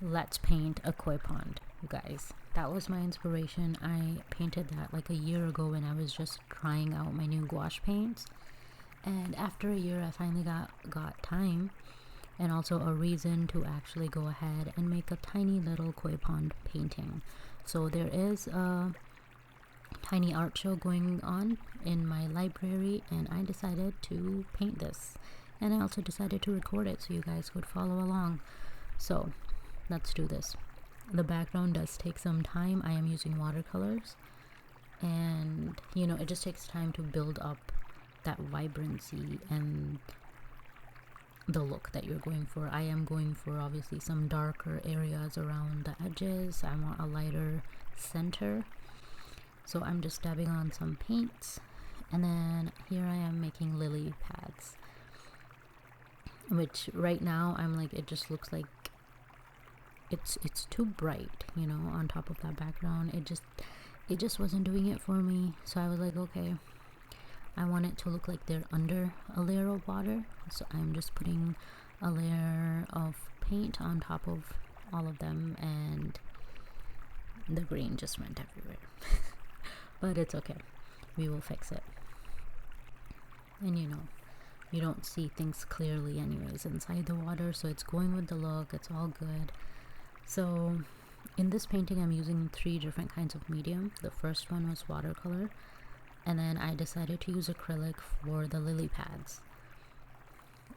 let's paint a koi pond, you guys. That was my inspiration. I painted that like a year ago when I was just trying out my new gouache paints, and after a year I finally got time and also a reason to actually go ahead and make a tiny little koi pond painting. So there is a tiny art show going on in my library, and I decided to paint this, and I also decided to record it so you guys could follow along. So let's do this. The background does take some time. I am using watercolors, and you know, it just takes time to build up that vibrancy and the look that you're going for. I am going for obviously some darker areas around the edges. I want a lighter center, so I'm just dabbing on some paints, and then here I am making lily pads, which right now I'm like, it just looks like it's too bright, you know, on top of that background. It just wasn't doing it for me. So I was like, okay, I want it to look like they're under a layer of water, so I'm just putting a layer of paint on top of all of them, and the green just went everywhere. But it's okay, we will fix it. And you know, you don't see things clearly anyways inside the water, so it's going with the look. It's all good. So in this painting I'm using 3 different kinds of medium. The first one was watercolor, and then I decided to use acrylic for the lily pads.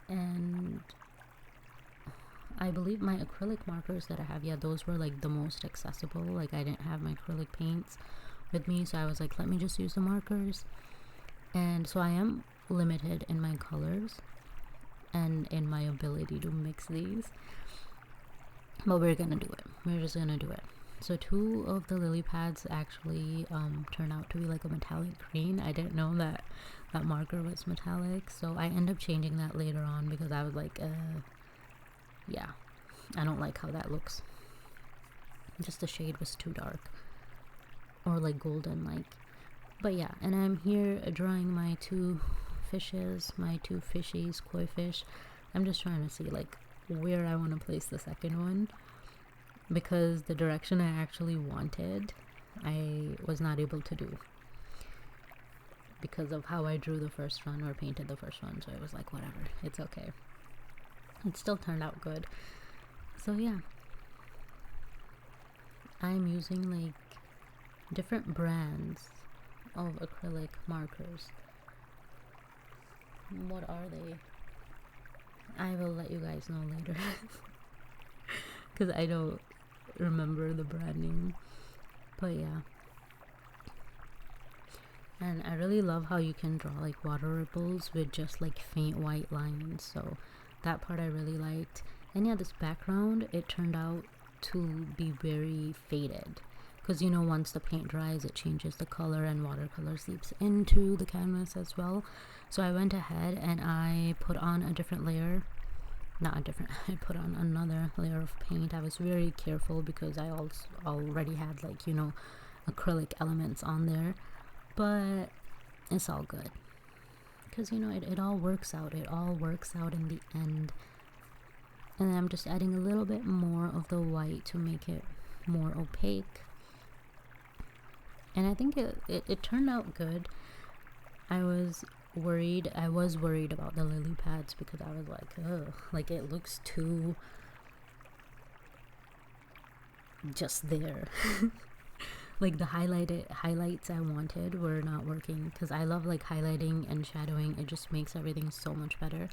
And I believe my acrylic markers that I have, yeah, those were like the most accessible. Like I didn't have my acrylic paints with me, so I was like, let me just use the markers. And so I am limited in my colors and in my ability to mix these, but we're gonna do it. We're just gonna do it. So 2 of the lily pads actually turned out to be like a metallic green. I didn't know that that marker was metallic, so I ended up changing that later on because I was like, yeah, I don't like how that looks. Just the shade was too dark, or like golden like. But yeah, and I'm here drawing my 2 fishes, my 2 fishies, koi fish. I'm just trying to see like where I want to place the second one, because the direction I actually wanted I was not able to do because of how I drew the first one or painted the first one. So it was like, whatever, it's okay. It still turned out good. So yeah, I'm using like different brands of acrylic markers. What are they? I will let you guys know later because I don't remember the brand name. But yeah, and I really love how you can draw like water ripples with just like faint white lines, so that part I really liked. And yeah, this background, it turned out to be very faded, because you know, once the paint dries it changes the color, and watercolor seeps into the canvas as well. So I went ahead and I put on a different layer, not a different, I put on another layer of paint. I was very careful because I also already had like, you know, acrylic elements on there, but it's all good because you know, it all works out. It all works out in the end. And then I'm just adding a little bit more of the white to make it more opaque. And I think it turned out good. I was worried about the lily pads because I was like, ugh, like it looks too just there. Like the highlights I wanted were not working, because I love like highlighting and shadowing. It just makes everything so much better.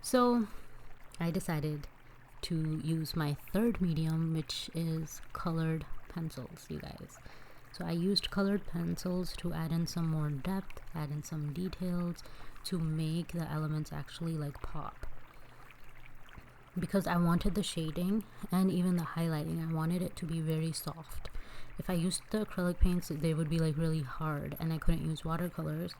So I decided to use my third medium, which is colored pencils, you guys. So I used colored pencils to add in some more depth, add in some details, to make the elements actually like pop. Because I wanted the shading and even the highlighting, I wanted it to be very soft. If I used the acrylic paints, they would be like really hard, and I couldn't use watercolors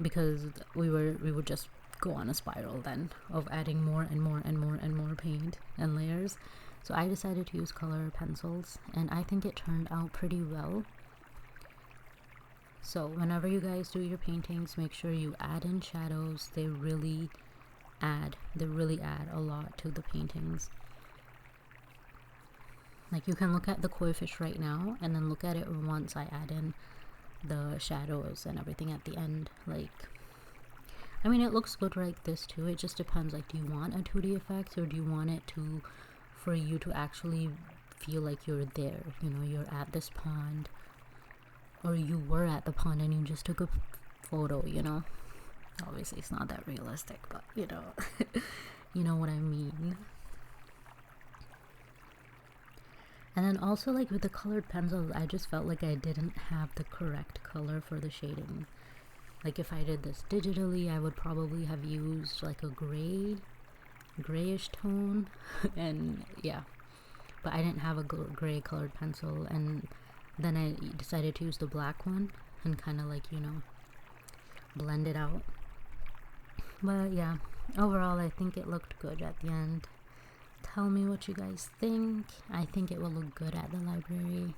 because we would just go on a spiral then of adding more and more and more and more paint and layers. So I decided to use color pencils, and I think it turned out pretty well. So whenever you guys do your paintings, make sure you add in shadows. They really add a lot to the paintings. Like you can look at the koi fish right now and then look at it once I add in the shadows and everything at the end. Like, I mean, it looks good like this too. It just depends, like, do you want a 2D effect, or do you want it to, for you to actually feel like you're there, you know, you're at this pond, or you were at the pond and you just took a photo, you know. Obviously it's not that realistic, but you know, you know what I mean. And then also, like, with the colored pencils, I just felt like I didn't have the correct color for the shading. Like, if I did this digitally, I would probably have used like a grayish tone. And yeah, but I didn't have a gray colored pencil, and then I decided to use the black one and kind of, like, you know, blend it out. But yeah, overall I think it looked good at the end. Tell me what you guys think. I think it will look good at the library.